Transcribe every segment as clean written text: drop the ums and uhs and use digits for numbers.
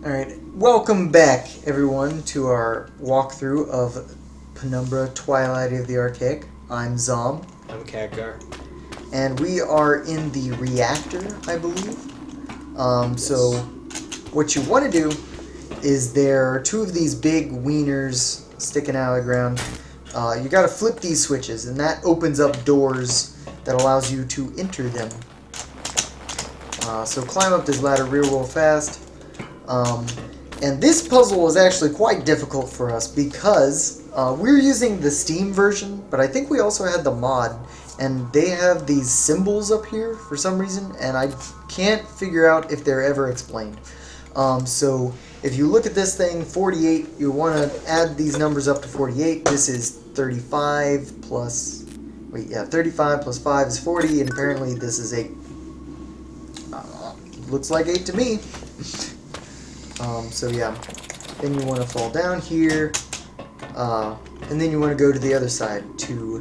Alright, welcome back everyone to our walkthrough of Penumbra, Twilight of the Archaic. I'm Zom. I'm Khadgar. And we are in the Reactor, I believe. So what you want to do is there are two of these big wieners sticking out of the ground. You gotta flip these switches and that opens up doors that allows you to enter them. So climb up this ladder real fast. And this puzzle was actually quite difficult for us because we're using the Steam version, but I think we also had the mod, and they have these symbols up here for some reason, and I can't figure out if they're ever explained. So if you look at this thing, 48, you want to add these numbers up to 48. This is 35 plus, 35 plus 5 is 40, and apparently this is 8. Looks like 8 to me. So yeah, then you want to fall down here, and then you want to go to the other side to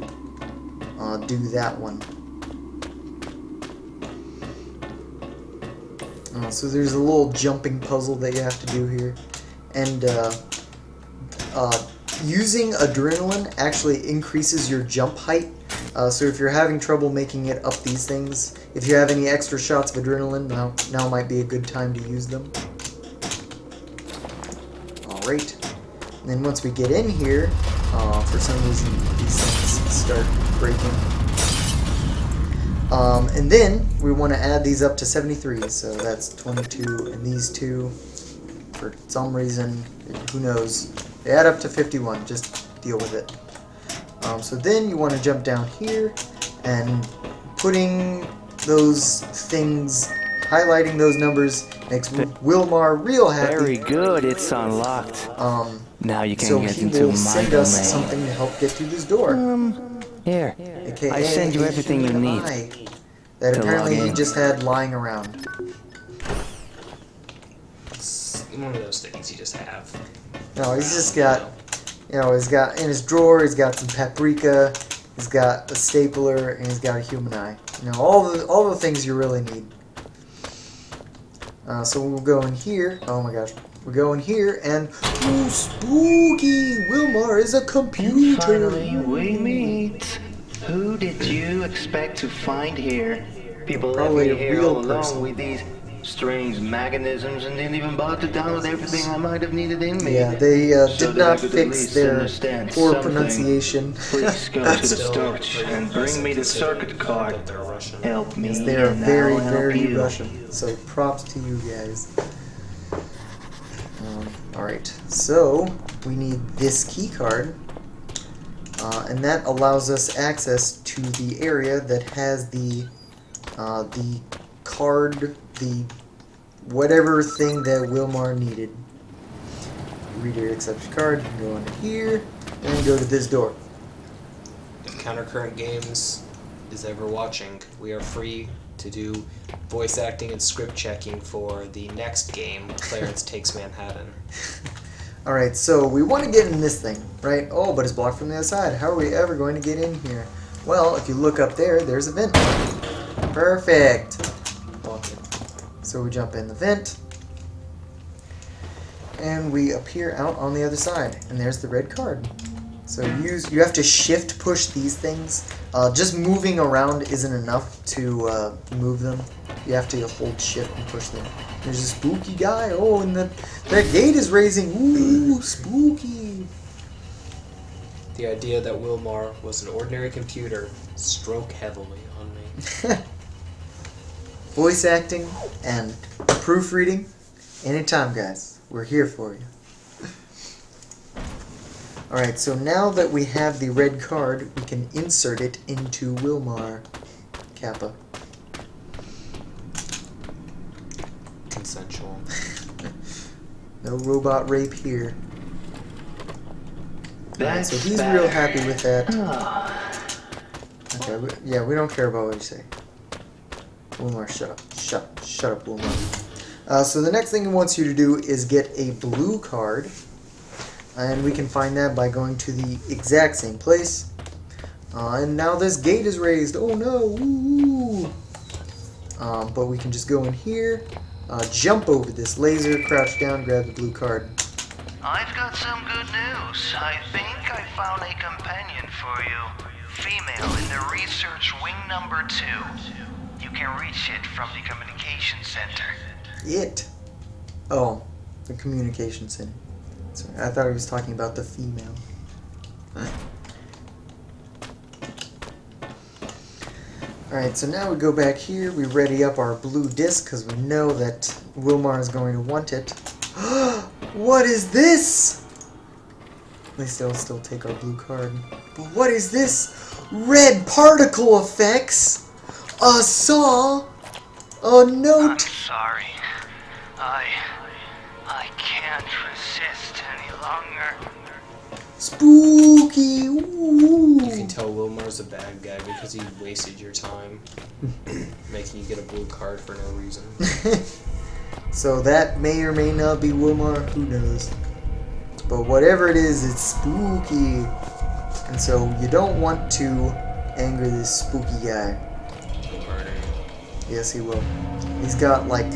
do that one. So there's a little jumping puzzle that you have to do here, and using adrenaline actually increases your jump height. So if you're having trouble making it up these things, if you have any extra shots of adrenaline, now might be a good time to use them. Alright, and then once we get in here, for some reason these things start breaking. And then we want to add these up to 73, so that's 22 and these two. For some reason, who knows, they add up to 51, just deal with it. So then you want to jump down here, and putting those things, highlighting those numbers makes Wilmar real happy. Very good, it's unlocked. Now you can so get he into will my send domain. us something to help get through this door. Here. AKA I send you everything you need that to apparently log he in. just had lying around. It's one of those things you just have. No, he's just got, he's got in his drawer, he's got some paprika, he's got a stapler, and he's got a human eye. All the things you really need. So we'll go in here. Oh my gosh. We'll go in here and... Ooh, spooky! Wilmar is a computer! Finally, we meet. Who did you expect to find here? People left Probably me a here real all alone person. with these strange mechanisms and didn't even bother to download everything I might have needed in me. Yeah, they So did that I not could at fix least their understand poor something. pronunciation. Please go to the storage and bring me the circuit card. They're Russian. Help me. They are and very, I'll help very you. Russian. So props to you guys. Alright, so we need this key card, and that allows us access to the area that has the card, the whatever thing that Wilmar needed. Reader accepts your card, you can go under here, and then go to this door. If Countercurrent Games is ever watching, we are free to do voice acting and script checking for the next game, Clarence Takes Manhattan. Alright, so we want to get in this thing, right? Oh, but it's blocked from the other side. How are we ever going to get in here? Well, if you look up there, there's a vent. Perfect! So we jump in the vent, and we appear out on the other side, and there's the red card. So you have to shift push these things. Just moving around isn't enough to move them. You have to hold shift and push them. There's a spooky guy. Oh, and that gate is raising. Ooh, spooky. The idea that Wilmar was an ordinary computer struck heavily on me. Voice acting and proofreading, anytime, guys. We're here for you. Alright, so now that we have the red card, we can insert it into Wilmar Kappa. Consensual. No robot rape here. Alright, so That's he's better. real happy with that. Ah, Okay, we don't care about what you say. Wilmar, shut up. Shut up, Wilmar. So the next thing he wants you to do is get a blue card. And we can find that by going to the exact same place. And now this gate is raised. Oh no! Woo! But we can just go in here. jump over this laser, crouch down, grab the blue card. I've got some good news. I think I found a companion for you. Female in the research wing number 2. You can reach it from the communication center. It? Oh, the communication center. Sorry, I thought he was talking about the female. Alright, so now we go back here, we ready up our blue disc because we know that Wilmar is going to want it. What is this? At least they'll still take our blue card. But what is this? Red particle effects? A saw? A note? I'm sorry. I can't resist any longer. Spooky! Ooh. You can tell Wilmar's a bad guy because he wasted your time making you get a blue card for no reason. So that may or may not be Wilmar, who knows. But whatever it is, it's spooky. And so you don't want to anger this spooky guy. He'll murder you. Yes, he will. He's got like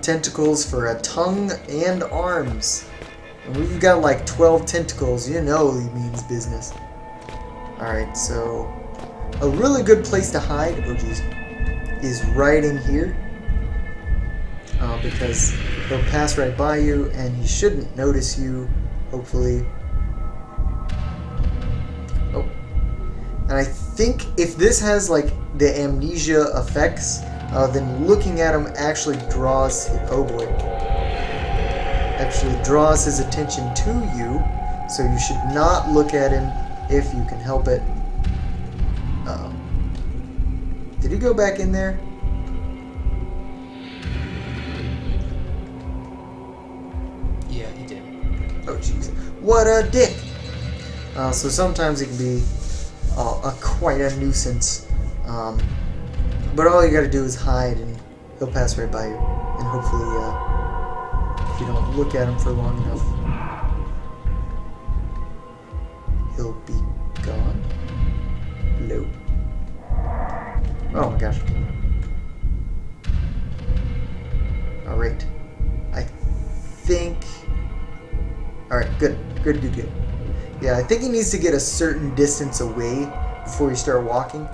tentacles for a tongue and arms. And we've got like 12 tentacles, you know he means business. Alright, so a really good place to hide, oh geez, is right in here. Because he'll pass right by you and he shouldn't notice you, hopefully. Oh. And I think if this has like the amnesia effects, then looking at him actually draws, oh boy, actually draws his attention to you, so you should not look at him if you can help it. Did he go back in there? Yeah, he did. Oh jeez, what a dick! So sometimes it can be quite a nuisance, but all you gotta do is hide and he'll pass right by you, and hopefully if you don't look at him for long enough, he'll be gone. Hello. Oh my gosh. Alright. I think... Alright, good. Yeah, I think he needs to get a certain distance away before you start walking,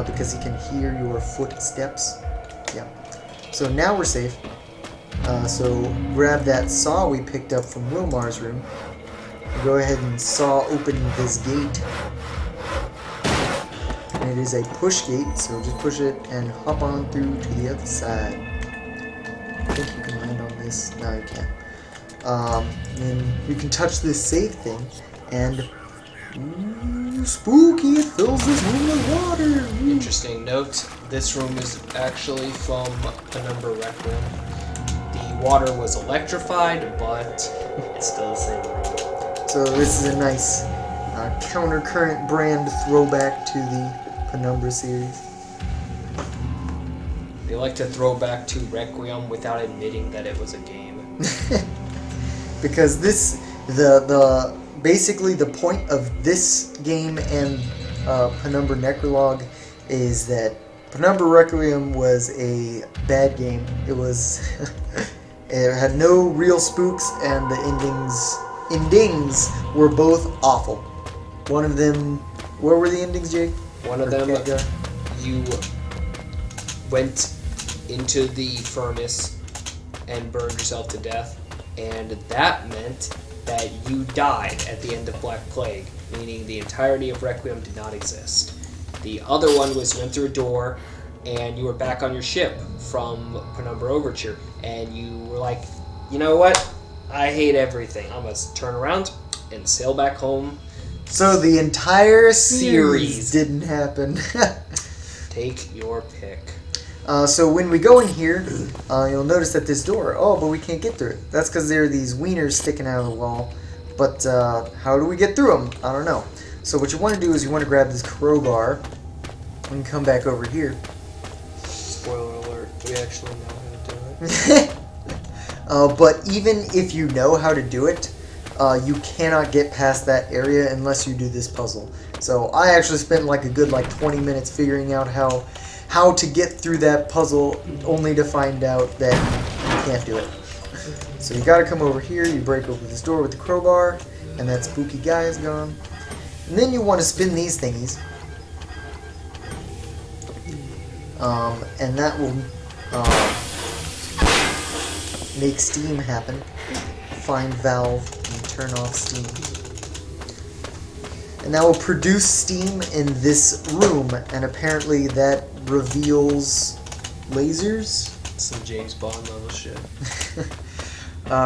because he can hear your footsteps. Yeah. So now we're safe. So grab that saw we picked up from Wilmar's room. Go ahead and saw open this gate. And it is a push gate, so just push it and hop on through to the other side. I think you can land on this. No, you can't. And you can touch this save thing, and ooh, spooky! It fills this room with water. Ooh. Interesting note, this room is actually from Penumbra Requiem. The water was electrified, but it's still the same room. So this is a nice counter-current brand throwback to the Penumbra series. They like to throw back to Requiem without admitting that it was a game. Because this, basically the point of this game and Penumbra Necrolog is that Penumbra Requiem was a bad game. It was, it had no real spooks, and the endings were both awful. One of them, what were the endings, Jake? One of them, you went into the furnace and burned yourself to death, and that meant that you died at the end of Black Plague, meaning the entirety of Requiem did not exist. The other one was you went through a door and you were back on your ship from Penumbra Overture, and you were like, you know what? I hate everything. I'm going to turn around and sail back home. So the entire series didn't happen. Take your pick. So when we go in here, you'll notice that this door, oh, but we can't get through it. That's because there are these wieners sticking out of the wall. But how do we get through them? I don't know. So what you want to do is you want to grab this crowbar and come back over here. Spoiler alert, we actually know how to do it. But even if you know how to do it, you cannot get past that area unless you do this puzzle. So I actually spent like a good 20 minutes figuring out how to get through that puzzle, only to find out that you can't do it. So you gotta come over here, you break open this door with the crowbar, and that spooky guy is gone. And then you want to spin these thingies. And that will make steam happen. Find valve and turn off steam. And that will produce steam in this room, and apparently that reveals lasers. Some James Bond level shit.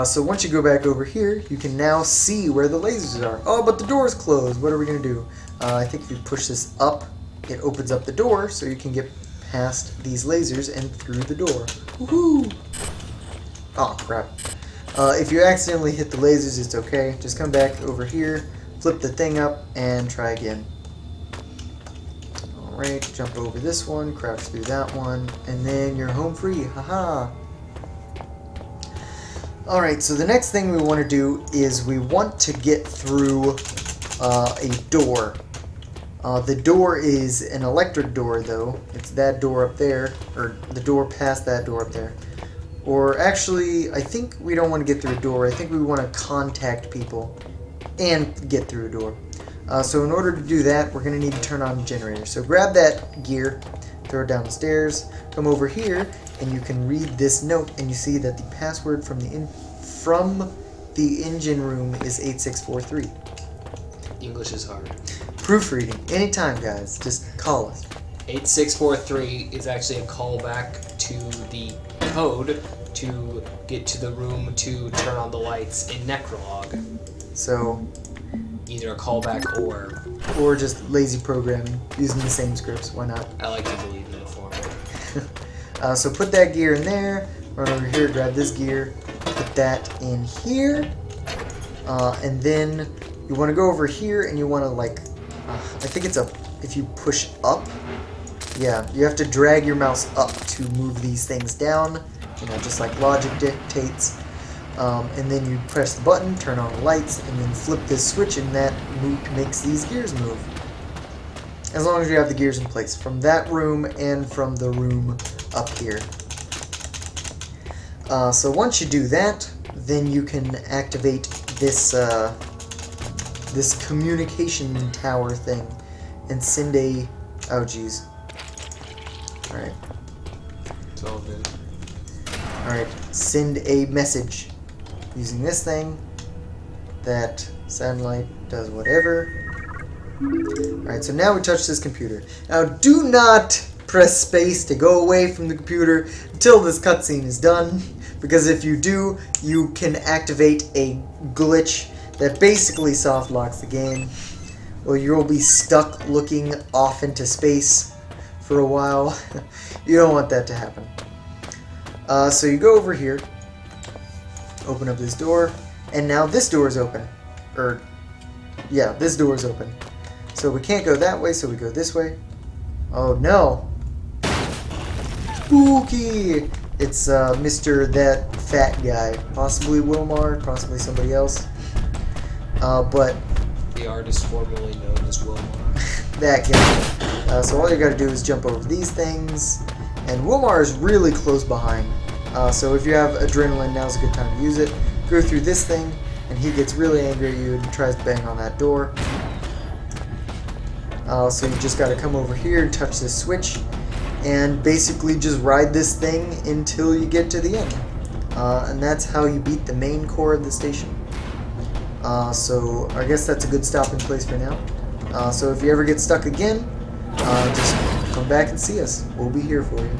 So once you go back over here, you can now see where the lasers are. Oh, but the door's closed. What are we going to do? I think if you push this up, it opens up the door so you can get past these lasers and through the door. Woohoo! Oh, crap. If you accidentally hit the lasers, it's okay. Just come back over here, flip the thing up, and try again. Alright, jump over this one, crouch through that one, and then you're home free. Haha! Alright, so the next thing we want to do is we want to get through a door. The door is an electric door, though. It's that door up there, or the door past that door up there. Or actually, I think we don't want to get through a door. I think we want to contact people and get through a door. So in order to do that, we're going to need to turn on the generator. So grab that gear, throw it down the stairs, come over here, and you can read this note, and you see that the password from the engine room is 8643. English is hard. Proofreading, anytime, guys. Just call us. 8643 is actually a callback to the code to get to the room to turn on the lights in Necrolog. So, Either a callback or just lazy programming using the same scripts. Why not? I like to believe in the former. So put that gear in there. Run over here, grab this gear, put that in here, and then you want to go over here and you want to I think it's if you push up, yeah, you have to drag your mouse up to move these things down, just like logic dictates. And then you press the button, turn on the lights, and then flip this switch, and that makes these gears move. As long as you have the gears in place from that room and from the room up here. So once you do that, then you can activate this this communication tower thing and send a... Oh, jeez. Alright. It's all good. Alright, send a message using this thing. That satellite does whatever. Alright, so now we touch this computer. Now do not press space to go away from the computer until this cutscene is done, because if you do, you can activate a glitch that basically soft locks the game, or you'll be stuck looking off into space for a while. You don't want that to happen. So you go over here, open up this door, and now this door is open. Yeah, this door is open. So we can't go that way, so we go this way. Oh no! Spooky! It's Mr. That Fat Guy. Possibly Wilmar, possibly somebody else. But The artist formerly known as Wilmar. that guy. So all you gotta do is jump over these things. And Wilmar is really close behind. So if you have adrenaline, now's a good time to use it. Go through this thing, and he gets really angry at you and tries to bang on that door. So you just gotta come over here and touch this switch, and basically just ride this thing until you get to the end. And that's how you beat the main core of the station. So I guess that's a good stopping place for now. So if you ever get stuck again, just come back and see us. We'll be here for you.